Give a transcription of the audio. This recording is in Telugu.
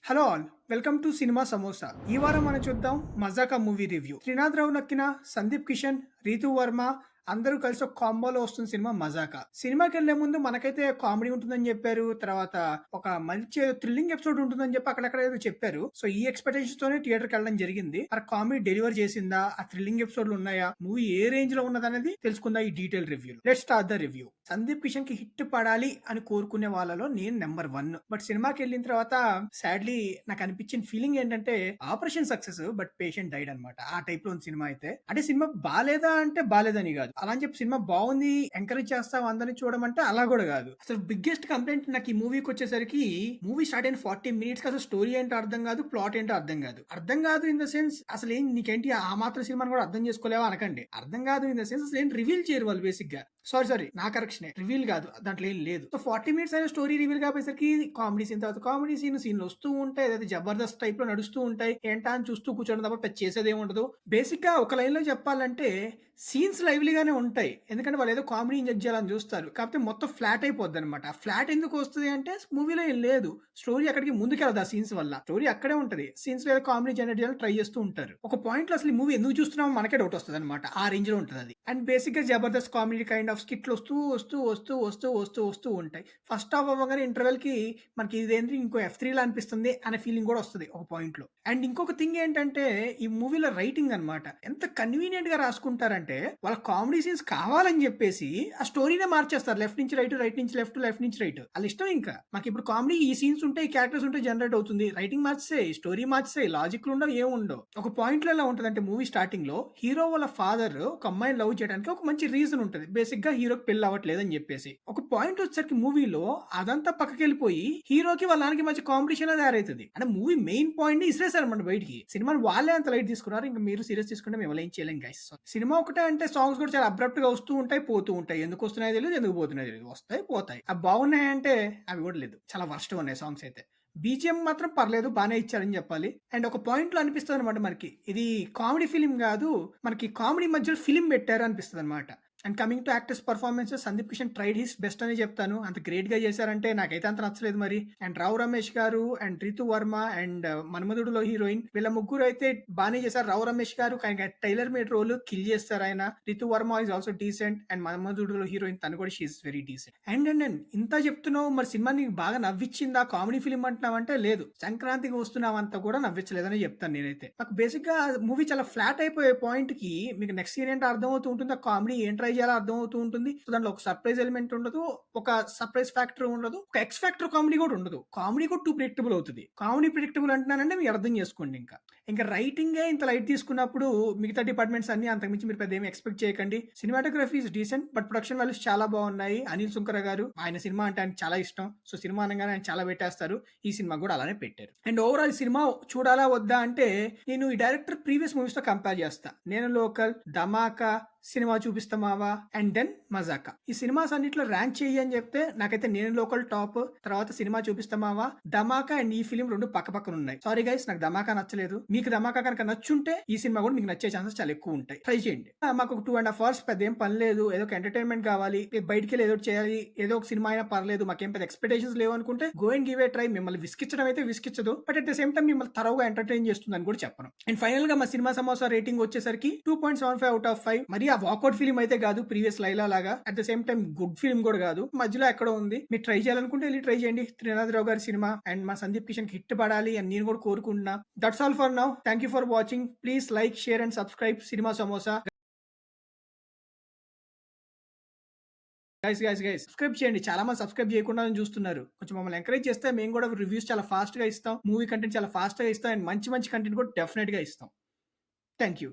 Hello all welcome to cinema samosa. ఈ వారం మనం చూద్దాం మజాకా మూవీ రివ్యూ. త్రినాథ్ రావు నక్కిన, సందీప్ కిషన్, రీతు వర్మ అందరూ కలిసి ఒక కాంబోలో వస్తున్న సినిమా మజాకా. సినిమాకి వెళ్లే ముందు మనకైతే కామెడీ ఉంటుందని చెప్పారు. తర్వాత ఒక మంచి థ్రిల్లింగ్ ఎపిసోడ్ ఉంటుందని చెప్పి అక్కడక్కడ ఏదో చెప్పారు. సో ఈ ఎక్స్పెక్టేషన్స్ తోనే థియేటర్కి వెళ్ళడం జరిగింది. ఆ కామెడీ డెలివర్ చేసిందా, ఆ థ్రిల్లింగ్ ఎపిసోడ్లు ఉన్నాయా, మూవీ ఏ రేంజ్ లో ఉన్నదనేది తెలుసుకుందా ఈ detail review. Let's start the review. Sandeep Kishan కి హిట్ పడాలి అని కోరుకునే వాళ్ళలో నేను నెంబర్ 1. బట్ సినిమాకి వెళ్ళిన తర్వాత సాడ్లీ నాకు అనిపించిన ఫీలింగ్ ఏంటంటే operation success but patient died అనమాట. ఆ టైప్ లో ఉంది సినిమా అయితే. అంటే సినిమా బాలేదా అంటే బాలేదని కాదు. అలా అని చెప్పి సినిమా బాగుంది ఎంకరేజ్ చేస్తాం అందరిని చూడమంటే అలా కూడా కాదు. అసలు బిగ్గెస్ట్ కంప్లైంట్ నాకు ఈ మూవీకి వచ్చేసరికి మూవీ స్టార్ట్ అయిన 40 మినిట్స్ అసలు స్టోరీ ఏంటో అర్థం కాదు, ప్లాట్ ఏంటో అర్థం కాదు. అర్థం కాదు ఇన్ ద సెన్స్ అసలు ఏం నీకేంటి ఆ మాత్రం సినిమాని కూడా అర్థం చేసుకోలేవా అనకండి. అర్థం కాదు ఇన్ ద సెన్స్ అసలు ఏం రివీల్ చేయరు వాళ్ళు బేసిక్ గా. సారీ నా కరెక్షన్ రివీల్ కాదు, దాంట్లో ఏం లేదు. సో 40 మినిట్స్ అయిన స్టోరీ రివీల్ కాపోయేసరికి కామెడీ సీన్ తర్వాత కామెడీ సీన్లు వస్తూ ఉంటాయి, అదే జబర్దస్త్ టైప్ లో నడుస్తూ ఉంటాయి. ఏంటా అని చూస్తూ కూర్చోడం తప్ప పెద్ద చేసేది ఏమి ఉండదు. బేసిక్ గా ఒక లైన్ లో చెప్పాలంటే సీన్స్ లైవ్లీగానే ఉంటాయి, ఎందుకంటే వాళ్ళు ఏదో కామెడీ ఇంజెక్ట్ చేయాలని చూస్తారు. కాకపోతే మొత్తం ఫ్లాట్ అయిపోద్ది అనమాట. ఫ్లాట్ ఎందుకు వస్తుంది అంటే మూవీలో ఏం లేదు, స్టోరీ అక్కడికి ముందుకెళ్ళదు. ఆ సీన్స్ వల్ల స్టోరీ అక్కడే ఉంటది. సీన్స్ లో కామెడీ జనరేట్ చేయాలని ట్రై చేస్తూ ఉంటారు. ఒక పాయింట్ లో అసలు మూవీ ఎందుకు చూస్తున్నామో మనకే డౌట్ వస్తుంది అనమాట. ఆ రేంజ్ లో ఉంటుంది అది. అండ్ బేసిక్ గా జబర్దస్త్ కామెడీ కైండ్ ఆఫ్ స్కిట్లు వస్తూ ఉంటాయి. ఫస్ట్ హాఫ్ అవ్వగానే ఇంటర్వెల్ కి మనకి ఇదేంటి ఇంకో F3 లా అనిపిస్తుంది అనే ఫీలింగ్ కూడా వస్తుంది ఒక పాయింట్ లో. అండ్ ఇంకొక థింగ్ ఏంటంటే ఈ మూవీలో రైటింగ్ అన్నమాట ఎంత కన్వీనియంట్ గా రాసుకుంటారంటే వాళ్ళ కామెడీ సీన్స్ కావాలని చెప్పేసి ఆ స్టోరీనే మార్చేస్తారు. లెఫ్ట్ నుంచి రైట్, రైట్ నుంచి లెఫ్ట్, లెఫ్ట్ నుంచి రైట్. వాళ్ళ ఇష్టం. ఇంకా మాకు ఇప్పుడు కామెడీ ఈ సీన్స్ ఉంటే ఈ క్యారెక్టర్స్ ఉంటే జనరేట్ అవుతుంది. రైటింగ్ మార్చేసే, స్టోరీ మార్చేసే, లాజిక్ ఉండవు, ఏం ఉండవు. ఒక పాయింట్ లో ఎలా ఉంటదంటే మూవీ స్టార్టింగ్ లో హీరో వాళ్ళ ఫాదర్ ఒక అమ్మాయిని లవ్ చేయడానికి ఒక మంచి రీజన్ ఉంటుంది. బేసిక్ గా హీరోకి పెళ్లి అవ్వట్లేదు అని చెప్పేసి. ఒక పాయింట్ వచ్చేసరికి మూవీలో అదంతా పక్కకి వెళ్ళిపోయి హీరోకి వాళ్ళ నాన్నకి మంచి కాంపిటీషన్ అది తయారవుతుంది. అంటే మూవీ మెయిన్ పాయింట్ ని ఇసిరేసారన్నమాట బయటికి. సినిమాని వాళ్ళే అంత లైట్ తీసుకున్నారు, ఇంకా మీరు సీరియస్ తీసుకుంటే మేము ఏం చేయలేం గైస్. సినిమా ఒకటే అంటే సాంగ్స్ కూడా చాలా అబ్రప్ట్ గా వస్తూ ఉంటాయి, పోతూ ఉంటాయి. ఎందుకు వస్తున్నాయో తెలియదు, ఎందుకు పోతున్నాయో తెలియదు. వస్తాయి పోతాయి. అవి బాగున్నాయి అంటే అవి కూడా లేదు, చాలా వర్స్ట్ ఉన్నాయి సాంగ్స్ అయితే. బీజిఎం మాత్రం పర్లేదు, బాగానే ఇచ్చారని చెప్పాలి. అండ్ ఒక పాయింట్ లో అనిపిస్తుంది అనమాట మనకి ఇది కామెడీ ఫిలిం కాదు, మనకి కామెడీ మధ్యలో ఫిలిం పెట్టారు అనిపిస్తుంది అనమాట. And coming to actors performances, Sandeep Kishan tried his best అని చెప్తాను. అంత గ్రేట్ గా చేశారంటే నాకైతే అంత నచ్చలేదు మరి. అండ్ రావు రమేష్ గారు అండ్ రితు వర్మ అండ్ మన్మధుడులో హీరోయిన్ వీళ్ళ ముగ్గురు అయితే బాగానే చేశారు. రావు రమేష్ గారు టైలర్ మేడ్ రోల్ కిల్ చేస్తారు ఆయన. Ritu Varma is also decent and మన్మధుడులో హీరోయిన్ తను కూడా షీఈస్ వెరీ డీసెంట్. అండ్ ఇంత చెప్తున్నావు మరి సినిమా నీకు బాగా నవ్విచ్చిందా, కామెడీ ఫిలిం అంటున్నావు అంటే లేదు, సంక్రాంతికి వస్తున్నావంతా కూడా నవ్వించలేదని చెప్తాను నేనైతే. నాకు బేసిక్ గా మూవీ చాలా ఫ్లాట్ అయిపోయే పాయింట్ కి మీకు నెక్స్ట్ సీన్ ఏంటో అర్థం అవుతూ ఉంటుంది, ఆ కామెడీ ఏం ట్రై చేయాలో అర్థం అవుతూ ఉంటుంది. సో దాంట్లో ఒక సర్ప్రైజ్ ఎలిమెంట్ ఉండదు, ఒక సర్ప్రైజ్ ఫ్యాక్టర్ ఉండదు, ఒక ఎక్స్ ఫ్యాక్టర్ కామెడీ కూడా ఉండదు. కామెడీ కూడా టూ ప్రిడిక్టబుల్ అవుతుంది. కామెడీ ప్రిడిక్టబుల్ అంటున్నానంటే మీరు అర్థం చేసుకోండి. ఇంకా రైటింగే ఇంత లైట్ తీసుకున్నప్పుడు మిగతా డిపార్ట్మెంట్స్ అన్ని అంతకుమించి మీరు పెద్ద ఏమి ఎక్స్పెక్ట్ చేయకండి. Cinematography is decent but production values చాలా బాగున్నాయి. అనిల్ సుంకర గారు, ఆయన సినిమా అంటే ఆయన చాలా ఇష్టం. సో సినిమా అనగానే ఆయన చాలా పెట్టేస్తారు. ఈ సినిమా కూడా అలానే పెట్టారు. అండ్ ఓవరాల్ సినిమా చూడాలా వద్దా అంటే నేను ఈ డైరెక్టర్ ప్రీవియస్ మూవీస్ తో కంపేర్ చేస్తా. నేను లోకల్, ధమాకా, సినిమా చూపిస్తామావా అండ్ దెన్ మజాకా, ఈ సినిమాస్ అన్నిట్లో ర్యాంక్ చేయి అని చెప్తే నాకైతే నేను లోకల్ టాప్, తర్వాత సినిమా చూపిస్తామావా, ధమాకా అండ్ ఈ ఫిలిం రెండు పక్క పక్కన ఉన్నాయి. సారీ గైస్, నాకు ధమాకా నచ్చలేదు. మీకు ధమాకా కనుక నచ్చుంటే ఈ సినిమా కూడా మీకు నచ్చే ఛాన్సెస్ చాలా ఎక్కువ ఉంటాయి. ట్రై చేయండి. మాకు ఒక 2.5 hours పెద్ద ఏం పని లేదు, ఏదో ఒక ఎంటర్టైన్మెంట్ కావాలి, బయటికి వెళ్ళి ఏదో చేయాలి, ఏదో ఒక సినిమా అయినా పర్లేదు, మాకేం పెద్ద ఎక్స్పెక్టేషన్స్ లేవు అనుకుంటే go and give a try. మిమ్మల్ని విసికించడం అయితే విసికించదు, but at the same time మిమ్మల్ని తరవుగా ఎంటర్టైన్ చేస్తుంది అని కూడా చెప్పను. అండ్ ఫైనల్ గా మా సినిమా సమోసా రేటింగ్ వచ్చేసరికి 2.75 out of 5. మరి ఆ వాకౌట్ ఫిలిం అయితే కాదు, ప్రీవియస్ లైలా లాగా. At the same time good film కూడా కాదు, మధ్యలో ఎక్కడో ఉంది. మీరు ట్రై చేయాలనుకుంటే వెళ్ళి ట్రై చేయండి. త్రినాథ్ రావు గారి సినిమా అండ్ మా సందీప్ కిషన్ హిట్ పడాలి అని నేను కూడా కోరుకుంటున్నా. That's all for now. Thank you for watching. Please like, share and subscribe cinema samosa. Guys subscribe చేయండి. చాలా మంది సబ్స్క్రైబ్ చేయకుండా చూస్తున్నారు. కొంచెం మమ్మల్ని ఎంకరేజ్ చేస్తే మేము కూడా రివ్యూస్ చాలా ఫాస్ట్ గా ఇస్తాం, మూవీ కంటెంట్ చాలా ఫాస్ట్ గా ఇస్తాం అండ్ మంచి మంచి కంటెంట్ కూడా డెఫినెట్ గా ఇస్తాం. Thank you.